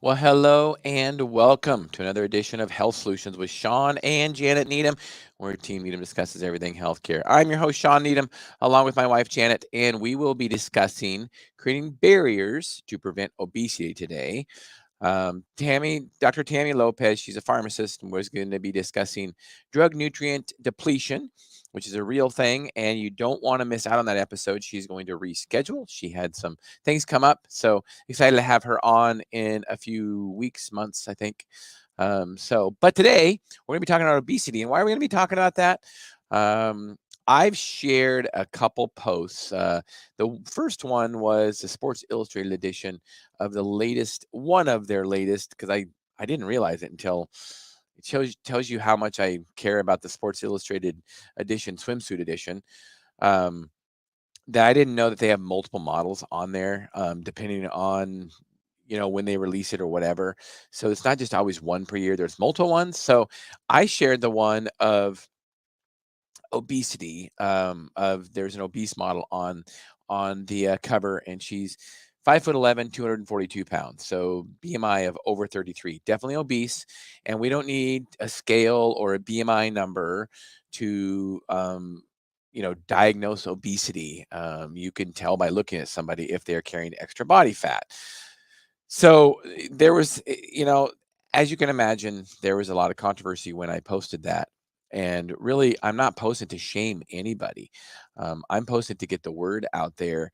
Well, hello and welcome to another edition of Health Solutions with Shawn and Janet Needham, where Team Needham discusses everything healthcare. I'm your host, Shawn Needham, along with my wife, Janet, and we will be discussing creating barriers to prevent obesity today. Dr. Tammy Lopez, she's a pharmacist and was going to be discussing drug nutrient depletion, which is a real thing. And you don't want to miss out on that episode. She's going to reschedule. She had some things come up. So excited to have her on in a few weeks, months, I think. But today we're going to be talking about obesity. And why are we going to be talking about that? I've shared a couple posts. The first one was the Sports Illustrated edition of the latest, one of their latest, because I didn't realize it until it tells you how much I care about the Sports Illustrated edition, swimsuit edition. Um, that I didn't know that they have multiple models on there, depending on when they release it or whatever. So it's not just always one per year. There's multiple ones. So I shared the one of obesity. Of There's an obese model on the cover, and she's 5'11", 242 pounds. So BMI of over 33, definitely obese. And we don't need a scale or a BMI number to diagnose obesity. You can tell by looking at somebody if they're carrying extra body fat. So there was, as you can imagine, there was a lot of controversy when I posted that. And really, I'm not posting to shame anybody. I'm posting to get the word out there,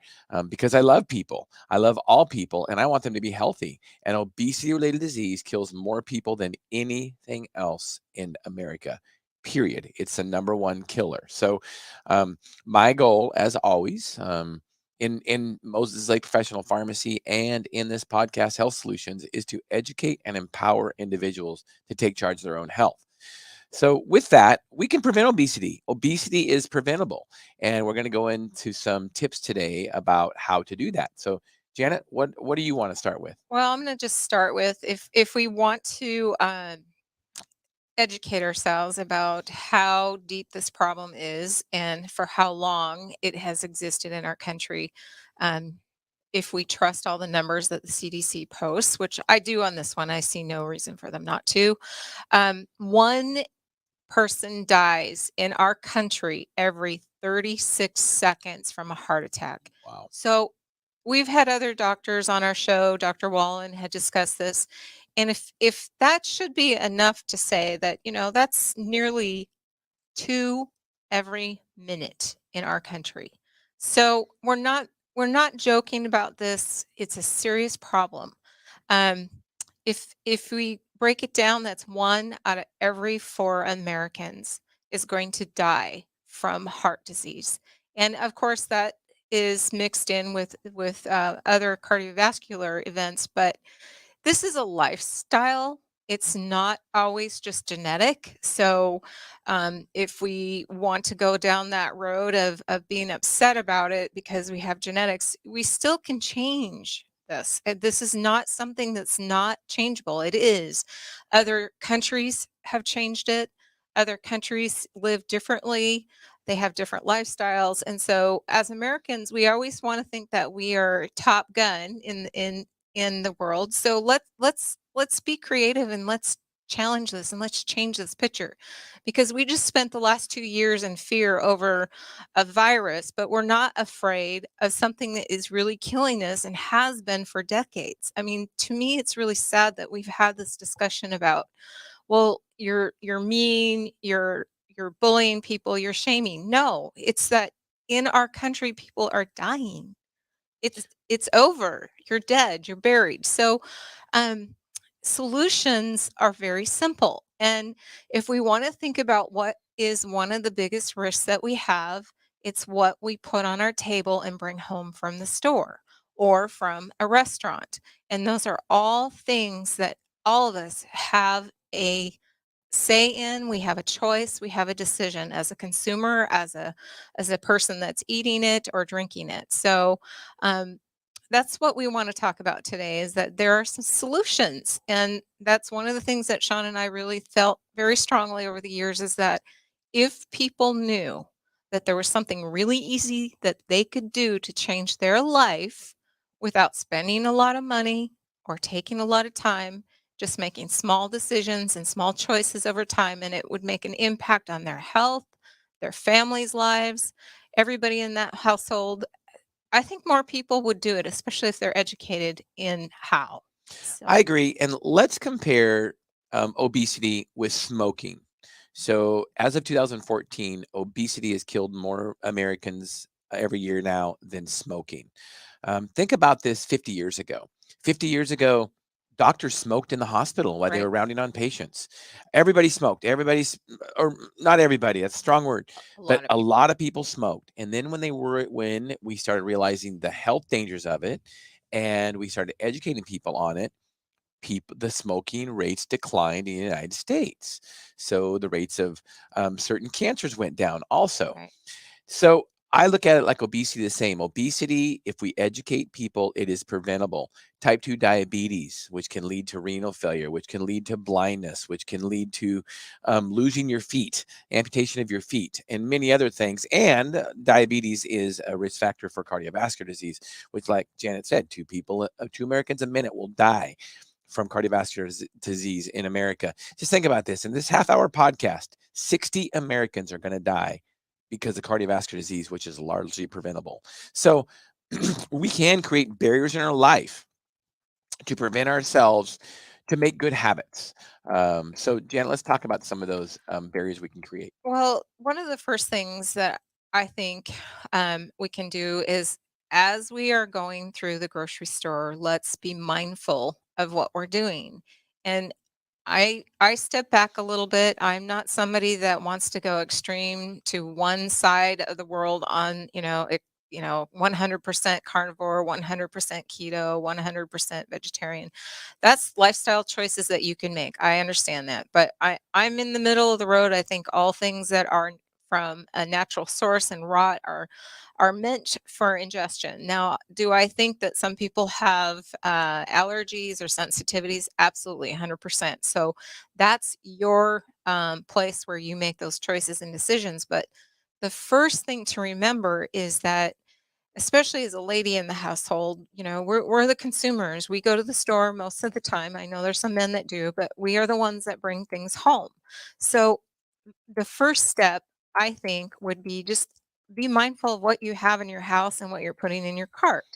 because I love people. I love all people, and I want them to be healthy. And obesity-related disease kills more people than anything else in America. Period. It's the number one killer. So, my goal, as always, in Moses Lake Professional Pharmacy and in this podcast, Health Solutions, is to educate and empower individuals to take charge of their own health. So, with that, we can prevent obesity. Obesity is preventable. And we're going to go into some tips today about how to do that. So, Janet, what do you want to start with? Well, I'm going to just start with if we want to educate ourselves about how deep this problem is and for how long it has existed in our country. Um, if we trust all the numbers that the CDC posts, which I do on this one, I see no reason for them not to. One person dies in our country every 36 seconds from a heart attack. Wow. So we've had other doctors on our show. Dr. Wallen had discussed this. And if that should be enough to say that, that's nearly 2 every minute in our country. So we're not joking about this. It's a serious problem. Um, if we break it down, that's 1 out of every 4 Americans is going to die from heart disease. And of course, that is mixed in with other cardiovascular events, but this is a lifestyle. It's not always just genetic. So, if we want to go down that road of being upset about it because we have genetics, we still can change this. This is not something that's not changeable. It is. Other countries have changed it. Other countries live differently. They have different lifestyles. And so as Americans, we always want to think that we are top gun in the world. So let's be creative and let's challenge this and let's change this picture, because we just spent the last 2 years in fear over a virus, but we're not afraid of something that is really killing us and has been for decades. I mean, to me it's really sad that we've had this discussion about, well, you're mean, you're bullying people, you're shaming. No, it's that in our country people are dying. It's over. You're dead. You're buried. So, um, solutions are very simple. And if we want to think about what is one of the biggest risks that we have, it's what we put on our table and bring home from the store or from a restaurant. And those are all things that all of us have a say in. We have a choice, we have a decision as a consumer, as a person that's eating it or drinking it. So, um, that's what we want to talk about today, is that there are some solutions. And that's one of the things that Shawn and I really felt very strongly over the years, is that if people knew that there was something really easy that they could do to change their life without spending a lot of money, or taking a lot of time, just making small decisions and small choices over time, and it would make an impact on their health, their families' lives, everybody in that household. I think more people would do it, especially if they're educated in how. I So, agree. And let's compare obesity with smoking. So, as of 2014, obesity has killed more Americans every year now than smoking. Think about this 50 years ago. 50 years ago, doctors smoked in the hospital while they right, were rounding on patients. Everybody smoked. Everybody's, or not everybody, that's a strong word, a but lot of a people. lot of people smoked. And then when we started realizing the health dangers of it, and we started educating people on it, the smoking rates declined in the United States. So the rates of certain cancers went down also. Right. So I look at it like obesity the same. Obesity, if we educate people, it is preventable. Type 2 diabetes, which can lead to renal failure, which can lead to blindness, which can lead to losing your feet, amputation of your feet, and many other things. And diabetes is a risk factor for cardiovascular disease, which, like Janet said, 2 Americans a minute will die from cardiovascular disease in America. Just think about this. In this half-hour podcast, 60 Americans are going to die because of cardiovascular disease, which is largely preventable. So we can create barriers in our life to prevent ourselves to make good habits. So, Jan, let's talk about some of those barriers we can create. Well, one of the first things that I think we can do is as we are going through the grocery store, let's be mindful of what we're doing. And I step back a little bit. I'm not somebody that wants to go extreme to one side of the world on, 100% carnivore, 100% keto, 100% vegetarian. That's lifestyle choices that you can make. I understand that. But I'm in the middle of the road. I think all things that are from a natural source and raw are meant for ingestion. Now, do I think that some people have allergies or sensitivities? Absolutely, 100%. So that's your place where you make those choices and decisions. But the first thing to remember is that, especially as a lady in the household, we're the consumers. We go to the store most of the time. I know there's some men that do, but we are the ones that bring things home. So the first step, I think, would be just be mindful of what you have in your house and what you're putting in your cart.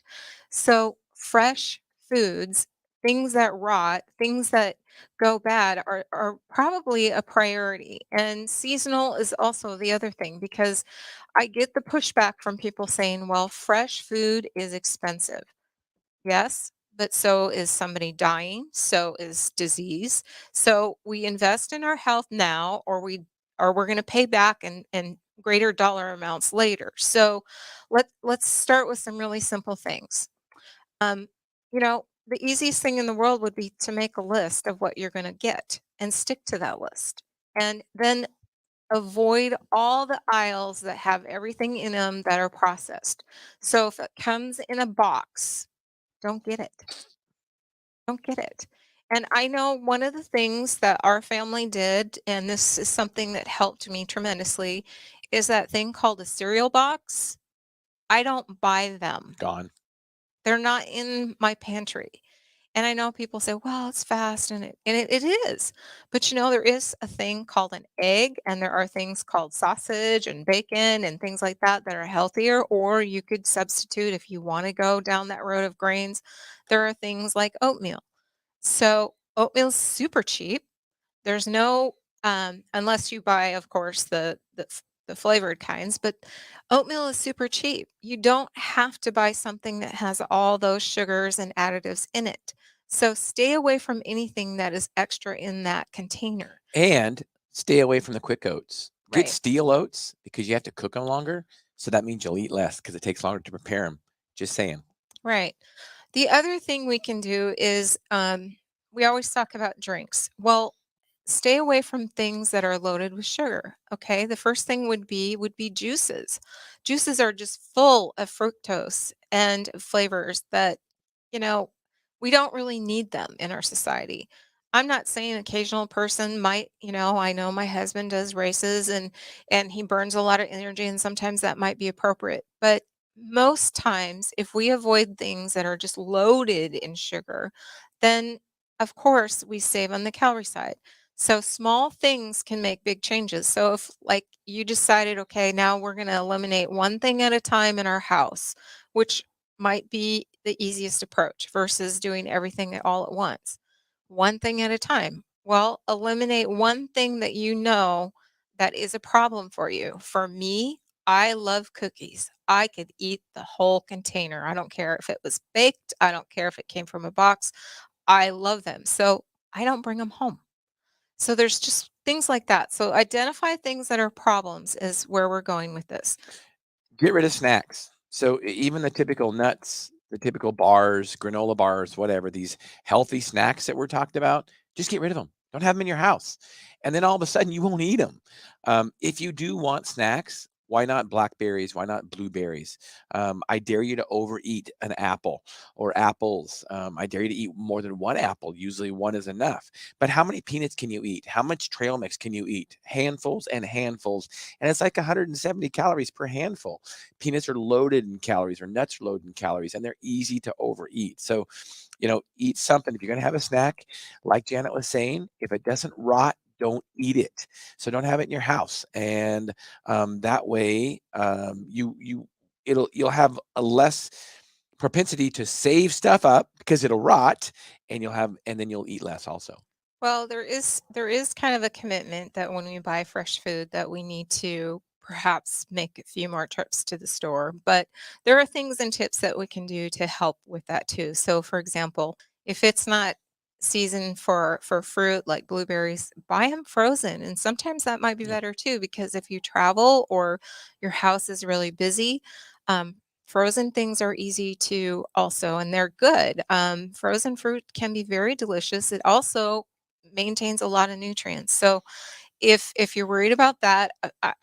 So, fresh foods, things that rot, things that go bad are probably a priority. And seasonal is also the other thing because I get the pushback from people saying, well, fresh food is expensive. Yes, but so is somebody dying, so is disease. So we invest in our health now, or we're going to pay back and greater dollar amounts later. So let's start with some really simple things. The easiest thing in the world would be to make a list of what you're going to get and stick to that list. And then avoid all the aisles that have everything in them that are processed. So if it comes in a box, don't get it. Don't get it. And I know one of the things that our family did, and this is something that helped me tremendously, is that thing called a cereal box. I don't buy them. Gone. They're not in my pantry. And I know people say, well, it's fast, and it is. But there is a thing called an egg, and there are things called sausage and bacon and things like that are healthier. Or you could substitute if you want to go down that road of grains. There are things like oatmeal. So oatmeal's super cheap. There's no unless you buy, of course, the flavored kinds, but oatmeal is super cheap. You don't have to buy something that has all those sugars and additives in it. So stay away from anything that is extra in that container. And stay away from the quick oats. Get Right. steel oats because you have to cook them longer. So that means you'll eat less because it takes longer to prepare them. Just saying. Right. The other thing we can do is we always talk about drinks. Well, stay away from things that are loaded with sugar. Okay. The first thing would be juices. Juices are just full of fructose and flavors that, you know, we don't really need them in our society. I'm not saying an occasional person might, I know my husband does races and he burns a lot of energy and sometimes that might be appropriate. But most times, if we avoid things that are just loaded in sugar, then of course we save on the calorie side. So small things can make big changes. So if like you decided, okay, now we're going to eliminate one thing at a time in our house, which might be the easiest approach versus doing everything all at once. One thing at a time. Well, eliminate one thing that you know that is a problem for you. For me, I love cookies. I could eat the whole container. I don't care if it was baked. I don't care if it came from a box. I love them. So I don't bring them home. So there's just things like that. So identify things that are problems is where we're going with this. Get rid of snacks. So even the typical nuts, the typical bars, granola bars, whatever, these healthy snacks that we're talking about, just get rid of them. Don't have them in your house. And then all of a sudden you won't eat them. If you do want snacks, why not blackberries? Why not blueberries? I dare you to overeat an apple or apples. I dare you to eat more than one apple. Usually one is enough. But how many peanuts can you eat? How much trail mix can you eat? Handfuls and handfuls. And it's like 170 calories per handful. Peanuts are loaded in calories, or nuts are loaded in calories, and they're easy to overeat. So, eat something. If you're going to have a snack, like Janet was saying, if it doesn't rot, don't eat it. So don't have it in your house, and that way, you'll have a less propensity to save stuff up because it'll rot, and then you'll eat less also. Well, there is kind of a commitment that when we buy fresh food that we need to perhaps make a few more trips to the store. But there are things and tips that we can do to help with that too. So for example, if it's not season for fruit like blueberries, buy them frozen. And sometimes that might be Yeah. better too, because if you travel or your house is really busy, frozen things are easy to also, and they're good. Frozen fruit can be very delicious. It also maintains a lot of nutrients. So if you're worried about that,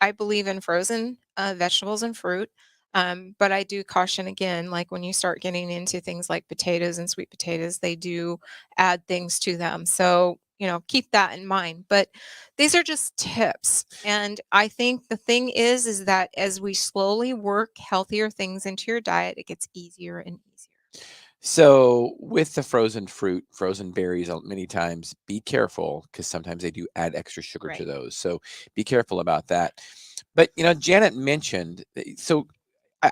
I believe in frozen vegetables and fruit. But I do caution again, like when you start getting into things like potatoes and sweet potatoes, they do add things to them. So, keep that in mind. But these are just tips. And I think the thing is that as we slowly work healthier things into your diet, it gets easier and easier. So with the frozen fruit, frozen berries, many times be careful because sometimes they do add extra sugar to Right. those. So be careful about that. But Janet mentioned, so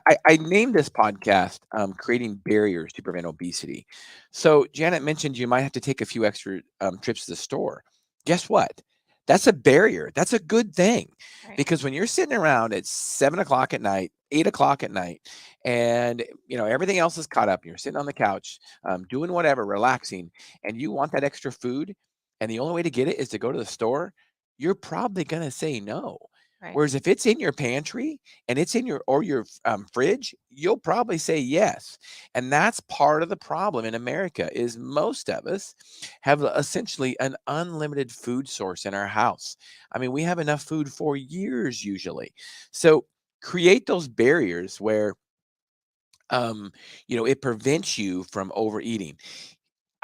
I named this podcast "Creating Barriers to Prevent Obesity." So Janet mentioned you might have to take a few extra trips to the store. Guess what? That's a barrier. That's a good thing, Right. because when you're sitting around at 7 o'clock at night, 8 o'clock at night, and everything else is caught up, and you're sitting on the couch, doing whatever, relaxing, and you want that extra food, and the only way to get it is to go to the store, you're probably gonna say no. Right. Whereas if it's in your pantry and it's in your fridge, you'll probably say yes. And that's part of the problem in America is most of us have essentially an unlimited food source in our house. I mean, we have enough food for years usually. So create those barriers where it prevents you from overeating.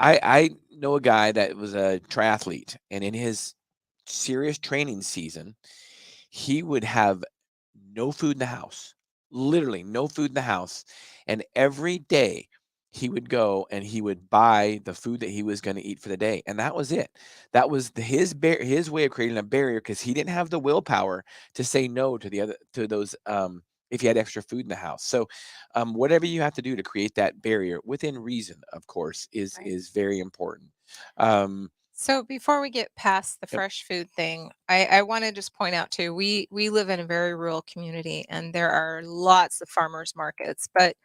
I know a guy that was a triathlete, and in his serious training season, he would have no food in the house, literally no food in the house. And every day he would go and he would buy the food that he was going to eat for the day. And that was it. That was his way of creating a barrier, because he didn't have the willpower to say no to those if he had extra food in the house. So whatever you have to do to create that barrier within reason, of course, is Right. is very important. Um, So before we get past the yep. fresh food thing, I want to just point out too, we live in a very rural community and there are lots of farmers markets, but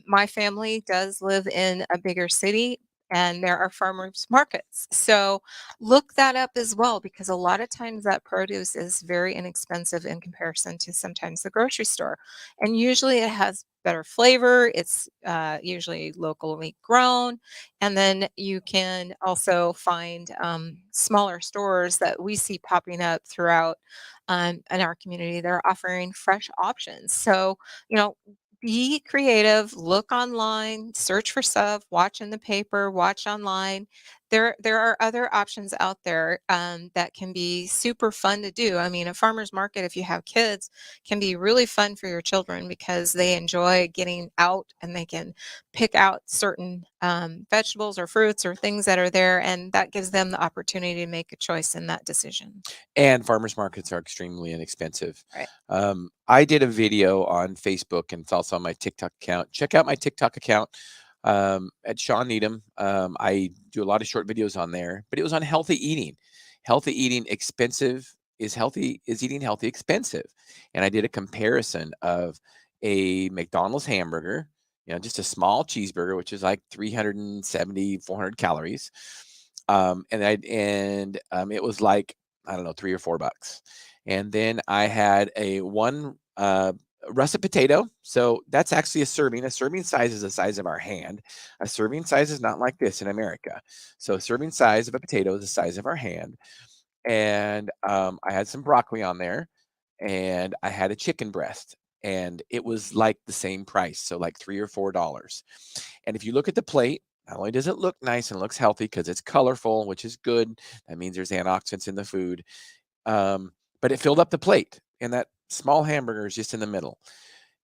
my family does live in a bigger city and there are farmers markets. So look that up as well, because a lot of times that produce is very inexpensive in comparison to sometimes the grocery store. And usually it has better flavor. It's usually locally grown, and then you can also find smaller stores that we see popping up throughout in our community. They're offering fresh options. So, be creative, look online, search for stuff, watch in the paper, watch online. there are other options out there that can be super fun to do. I mean, a farmer's market, if you have kids, can be really fun for your children because they enjoy getting out and they can pick out certain vegetables or fruits or things that are there, and that gives them the opportunity to make a choice in that decision. And farmers markets are extremely inexpensive. Right. I did a video on Facebook and it's also on my TikTok account. Check out my TikTok account at Shawn Needham. I do a lot of short videos on there, but it was on healthy eating. Healthy eating expensive is healthy is eating healthy expensive. And I did a comparison of a McDonald's hamburger, just a small cheeseburger, which is like 370, 400 calories. It was like, I don't know, $3 or $4. And then I had a one russet potato. So that's actually a serving. A serving size is the size of our hand. A serving size is not like this in America. So a serving size of a potato is the size of our hand. And I had some broccoli on there, and I had a chicken breast, and it was like the same price, so like $3 or $4. And if you look at the plate, not only does it look nice and looks healthy because it's colorful, which is good. That means there's antioxidants in the food. Um, but it filled up the plate, and that small hamburger is just in the middle.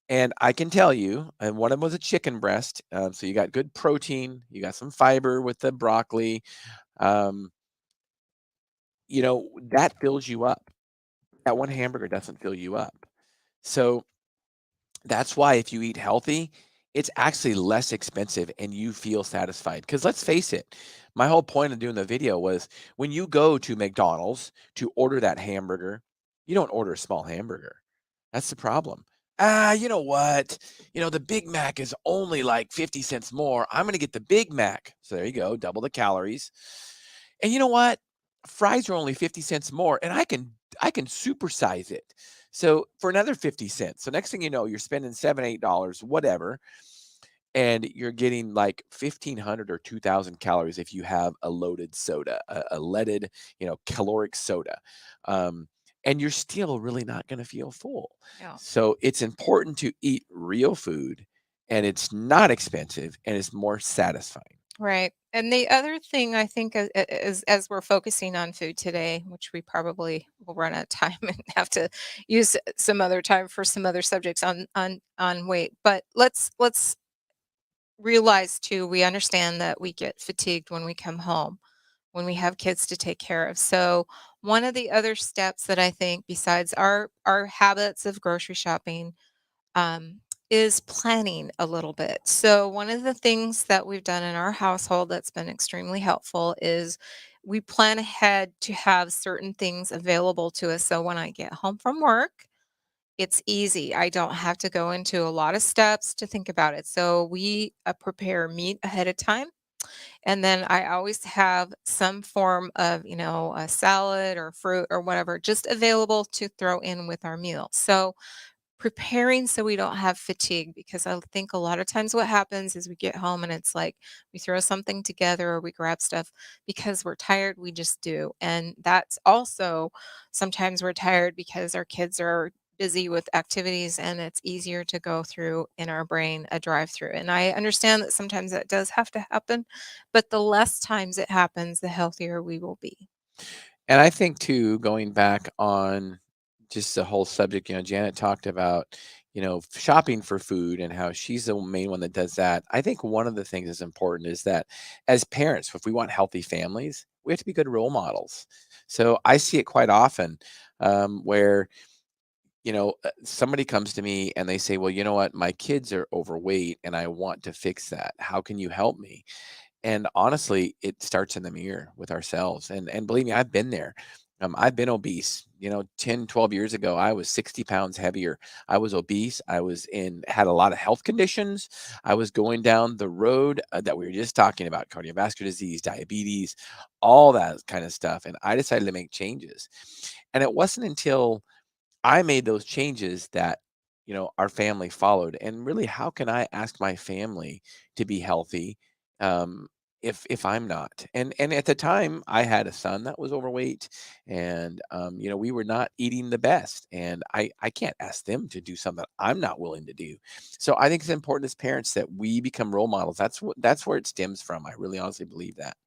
And I can tell you, and one of them was a chicken breast. So you got good protein, you got some fiber with the broccoli. Um, that fills you up. That one hamburger doesn't fill you up. So that's why if you eat healthy, it's actually less expensive and you feel satisfied. Because let's face it, my whole point of doing the video was when you go to McDonald's to order that hamburger, you don't order a small hamburger. That's the problem. You know what? The Big Mac is only like 50 cents more. I'm going to get the Big Mac. So there you go, double the calories. And you know what? Fries are only 50 cents more and I can supersize it. So for another 50 cents. So next thing you know, you're spending $7, $8, whatever, and you're getting like 1,500 or 2,000 calories if you have a loaded soda, a leaded, caloric soda. Um, and you're still really not going to feel full. Yeah. So it's important to eat real food, and it's not expensive and it's more satisfying. Right. And the other thing I think is as we're focusing on food today, which we probably will run out of time and have to use some other time for some other subjects on weight. But let's realize too, we understand that we get fatigued when we come home, when we have kids to take care of. So one of the other steps that I think besides our habits of grocery shopping um, is planning a little bit. So, one of the things that we've done in our household that's been extremely helpful is we plan ahead to have certain things available to us. So, when I get home from work, it's easy. I don't have to go into a lot of steps to think about it. So, we prepare meat ahead of time. And then I always have some form of, a salad or fruit or whatever just available to throw in with our meal. So, preparing so we don't have fatigue because I think a lot of times what happens is we get home and it's like we throw something together or we grab stuff because we're tired, we just do. And that's also sometimes we're tired because our kids are busy with activities and it's easier to go through in our brain a drive through. And I understand that sometimes that does have to happen, but the less times it happens, the healthier we will be. And I think too, going back on just the whole subject, Janet talked about, shopping for food and how she's the main one that does that. I think one of the things that's important is that as parents, if we want healthy families, we have to be good role models. So I see it quite often where, somebody comes to me and they say, well, you know what, my kids are overweight and I want to fix that. How can you help me? And honestly, it starts in the mirror with ourselves. And believe me, I've been there. I've been obese. 10, 12 years ago, I was 60 pounds heavier. I was obese. Had a lot of health conditions. I was going down the road that we were just talking about, cardiovascular disease, diabetes, all that kind of stuff. And I decided to make changes. And it wasn't until I made those changes that, our family followed. And really, how can I ask my family to be healthy um, if I'm not? And at the time, I had a son that was overweight, and we were not eating the best. And I can't ask them to do something I'm not willing to do. So I think it's important as parents that we become role models. That's where it stems from. I really honestly believe that.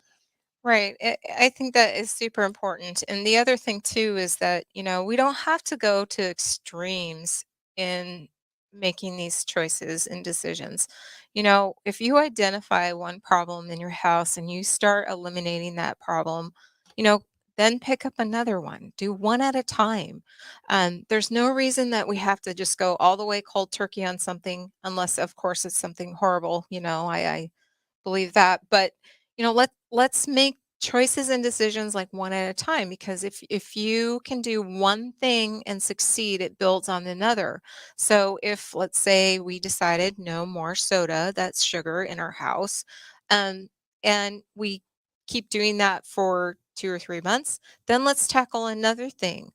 Right. I think that is super important. And the other thing too is that, we don't have to go to extremes in making these choices and decisions. If you identify one problem in your house and you start eliminating that problem, you know, then pick up another one. Do one at a time. There's no reason that we have to just go all the way cold turkey on something, unless, of course, it's something horrible. I believe that. But let's make choices and decisions like one at a time, because if you can do one thing and succeed, it builds on another. So if, let's say, we decided no more soda, that's sugar, in our house, um and we keep doing that for 2 or 3 months, then let's tackle another thing.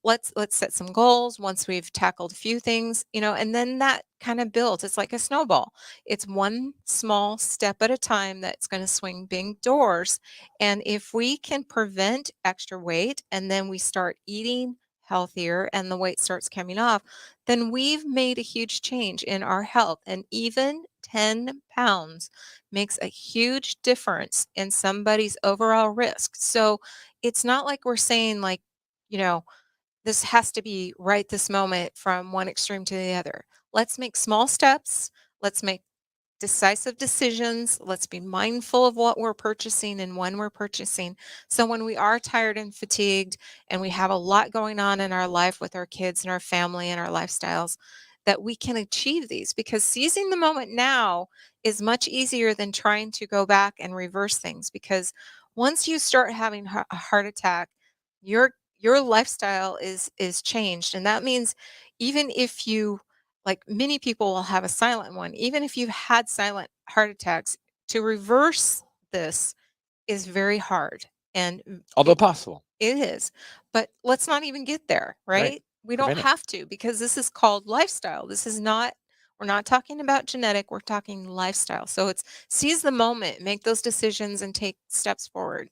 Let's set some goals once we've tackled a few things, and then that kind of builds. It's like a snowball. It's one small step at a time that's going to swing big doors. And if we can prevent extra weight and then we start eating healthier and the weight starts coming off, then we've made a huge change in our health. And even 10 pounds makes a huge difference in somebody's overall risk. So it's not like we're saying, like, you know, this has to be right this moment from one extreme to the other. Let's make small steps. Let's make decisive decisions. Let's be mindful of what we're purchasing and when we're purchasing. So when we are tired and fatigued and we have a lot going on in our life with our kids and our family and our lifestyles, that we can achieve these, because seizing the moment now is much easier than trying to go back and reverse things. Because once you start having a heart attack, your lifestyle is changed. And that means, even if you, like, many people will have a silent one. Even if you've had silent heart attacks, to reverse this is very hard. And Although possible, it is. But let's not even get there, right? right? We don't Prevent it. have to, because this is called lifestyle. This is not, we're not talking about genetic, we're talking lifestyle. So it's seize the moment, make those decisions, and take steps forward.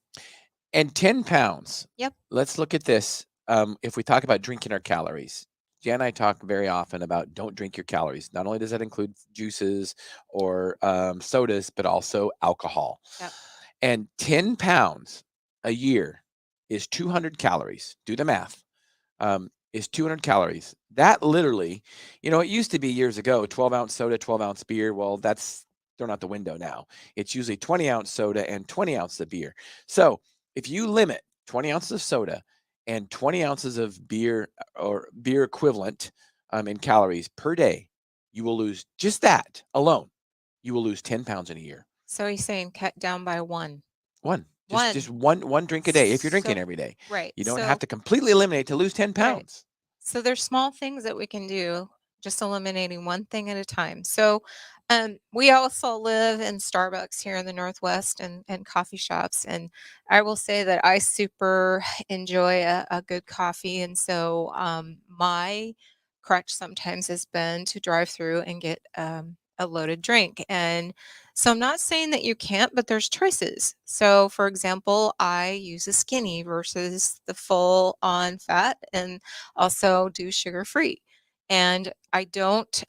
And 10 pounds. Yep. Let's look at this. If we talk about drinking our calories, Jan and I talk very often about don't drink your calories. Not only does that include juices or sodas, but also alcohol. Yep. And 10 pounds a year is 200 calories. Do the math. Is 200 calories. That literally, it used to be years ago, 12-ounce soda, 12-ounce beer. Well, that's thrown out the window now. It's usually 20-ounce soda and 20 ounces of beer. So if you limit 20 ounces of soda and 20 ounces of beer or beer equivalent in calories per day, you will lose just that alone. You will lose 10 pounds in a year. So he's saying cut down by one. One. Just One. one drink a day if you're drinking So every day. right. You don't have So to completely eliminate to lose 10 right. pounds. So there's small things that we can do, just eliminating one thing at a time. So we also live in Starbucks here in the Northwest, and coffee shops. And I will say that I super enjoy a good coffee. And so my crutch sometimes has been to drive through and get a loaded drink. And so I'm not saying that you can't, but there's choices. So, for example, I use a skinny versus the full on fat, and also do sugar free. And I don't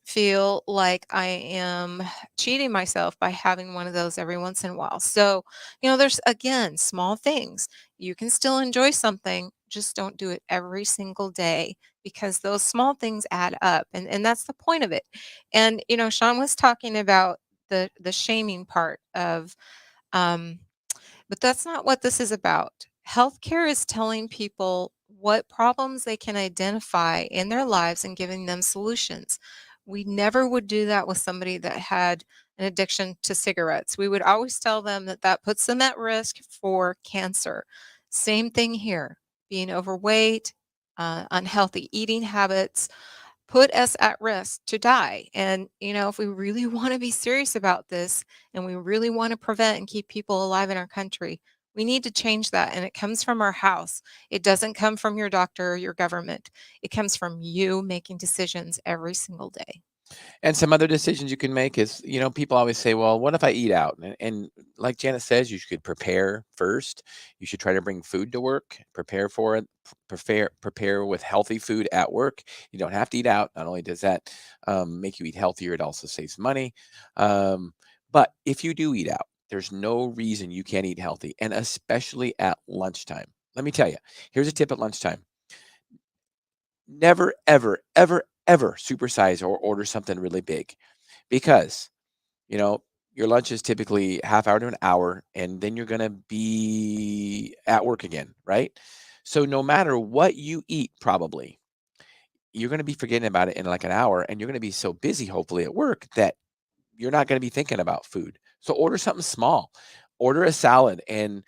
feel like I am cheating myself by having one of those every once in a while. So, there's, again, small things. You can still enjoy something, just don't do it every single day, because those small things add up. And that's the point of it. And, Shawn was talking about the shaming part of, um, but that's not what this is about. Healthcare is telling people what problems they can identify in their lives and giving them solutions. We never would do that with somebody that had an addiction to cigarettes. We would always tell them that that puts them at risk for cancer. Same thing here. Being overweight, unhealthy eating habits put us at risk to die. And, if we really want to be serious about this, and we really want to prevent and keep people alive in our country, we need to change that. And it comes from our house. It doesn't come from your doctor or your government. It comes from you making decisions every single day. And some other decisions you can make is, people always say, well, what if I eat out? And like Janet says, you should prepare first. You should try to bring food to work, prepare for it, prepare with healthy food at work. You don't have to eat out. Not only does that make you eat healthier, it also saves money. But if you do eat out, There's no reason you can't eat healthy, and especially at lunchtime. Let me tell you, here's a tip at lunchtime. Never, ever, ever, ever supersize or order something really big because, you know, your lunch is typically half hour to an hour, and then you're going to be at work again, right? So no matter what you eat, probably you're going to be forgetting about it in like an hour, and you're going to be so busy, hopefully at work, that you're not going to be thinking about food. So order something small, order a salad, and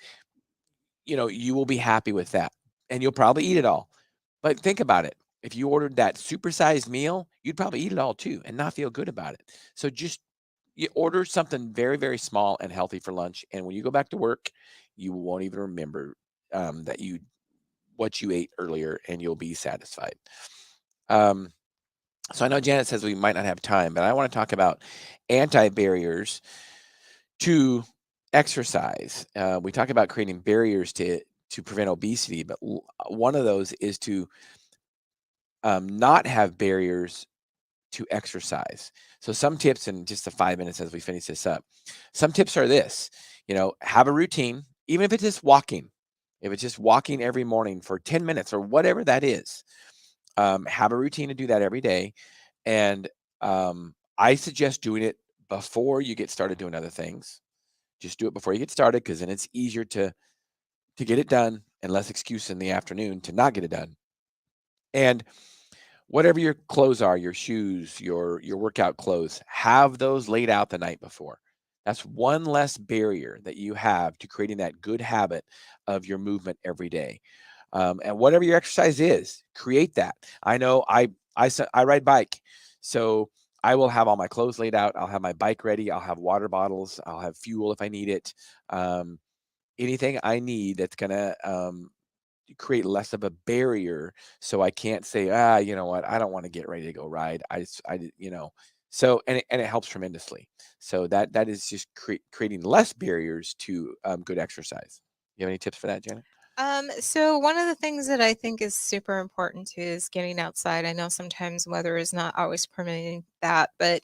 you will be happy with that, and you'll probably eat it all. But think about it. If you ordered that supersized meal, you'd probably eat it all too and not feel good about it. So just you order something very, very small and healthy for lunch, and when you go back to work, you won't even remember that you what you ate earlier, and you'll be satisfied. Um, so I know Janet says we might not have time, but I want to talk about anti barriers to exercise. We talk about creating barriers to prevent obesity, but one of those is to not have barriers to exercise. So some tips in just the 5 minutes as we finish this up. Some tips are this: have a routine, even if it's just walking. If it's just walking every morning for 10 minutes or whatever that is, have a routine to do that every day. And I suggest doing it before you get started doing other things. Just do it before you get started, because then it's easier to get it done and less excuse in the afternoon to not get it done. And whatever your clothes are, your shoes, your workout clothes, have those laid out the night before. That's one less barrier that you have to creating that good habit of your movement every day. And whatever your exercise is, create that. I know I ride bike, so I will have all my clothes laid out. I'll have my bike ready. I'll have water bottles. I'll have fuel if I need it. Um, Anything I need that's gonna create less of a barrier, so I can't say, you know what, I don't want to get ready to go ride. So and it helps tremendously. So that is just creating less barriers to good exercise. You have any tips for that, Janet? So one of the things that I think is super important too is getting outside. I know sometimes weather is not always permitting that, but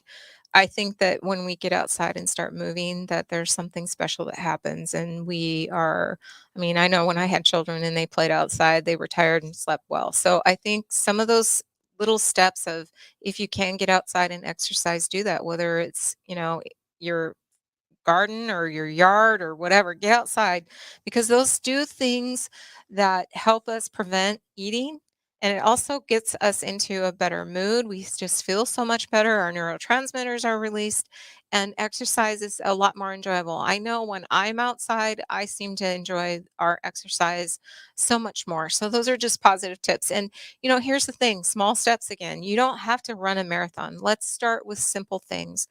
I think that when we get outside and start moving, that there's something special that happens. And I mean, I know when I had children and they played outside, they were tired and slept well. So I think some of those little steps of, if you can get outside and exercise, do that, whether it's, your garden or your yard or whatever. Get outside, because those do things that help us prevent eating. And it also gets us into a better mood. We just feel so much better. Our neurotransmitters are released, and exercise is a lot more enjoyable. I know when I'm outside, I seem to enjoy our exercise so much more. So, those are just positive tips. And, here's the thing, small steps again. You don't have to run a marathon. Let's start with simple things.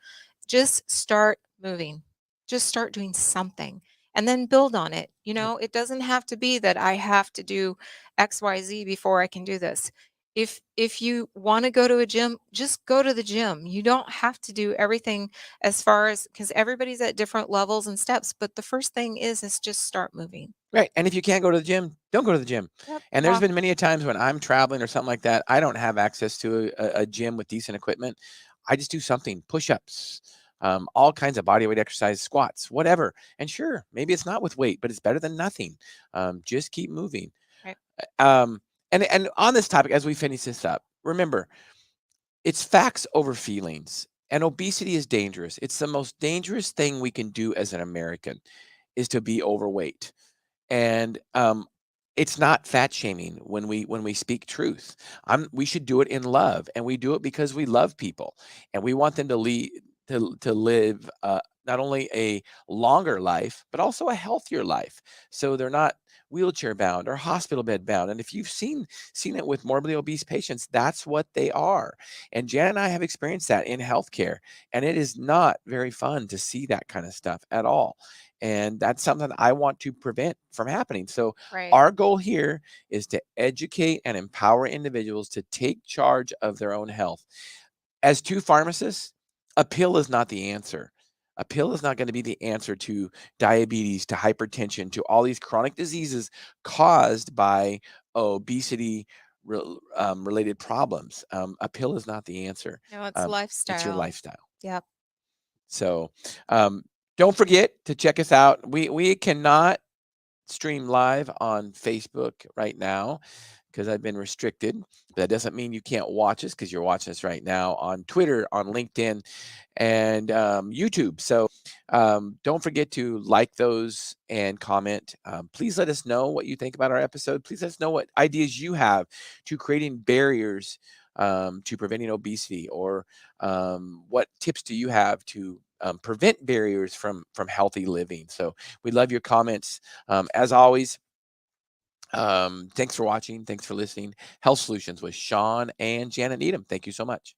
Just start moving. Just start doing something and then build on it. Yep. It doesn't have to be that I have to do XYZ before I can do this. If you want to go to a gym, just go to the gym. You don't have to do everything, as far as, because everybody's at different levels and steps. But the first thing is just start moving. Right. And if you can't go to the gym, don't go to the gym. Yep. And there's Walk. been many a times when I'm traveling or something like that, I don't have access to a gym with decent equipment. I just do something, push-ups, all kinds of body weight exercise, squats, whatever. And sure, maybe it's not with weight, but it's better than nothing. Just keep moving. Right. Um, and on this topic, as we finish this up, remember, it's facts over feelings. And obesity is dangerous. It's the most dangerous thing we can do as an American, is to be overweight. And it's not fat shaming when we speak truth. We should do it in love, and we do it because we love people, and we want them to live not only a longer life, but also a healthier life, so they're not wheelchair bound or hospital bed bound. And if you've seen it with morbidly obese patients, that's what they are. And Jan and I have experienced that in healthcare, and it is not very fun to see that kind of stuff at all. And that's something I want to prevent from happening. So Right. our goal here is to educate and empower individuals to take charge of their own health. As two pharmacists, a pill is not the answer. A pill is not going to be the answer to diabetes, to hypertension, to all these chronic diseases caused by obesity related problems. A pill is not the answer. No, it's It's your lifestyle. lifestyle. Yep. So, um, Don't forget to check us out. We cannot stream live on Facebook right now because I've been restricted. That doesn't mean you can't watch us, because you're watching us right now on Twitter, on LinkedIn, and YouTube. So don't forget to like those and comment. Please let us know what you think about our episode. Please let us know what ideas you have to creating barriers to preventing obesity, or what tips do you have to prevent barriers from healthy living. So we love your comments. As always, thanks for watching. Thanks for listening. Health Solutions with Shawn and Janet Needham. Thank you so much.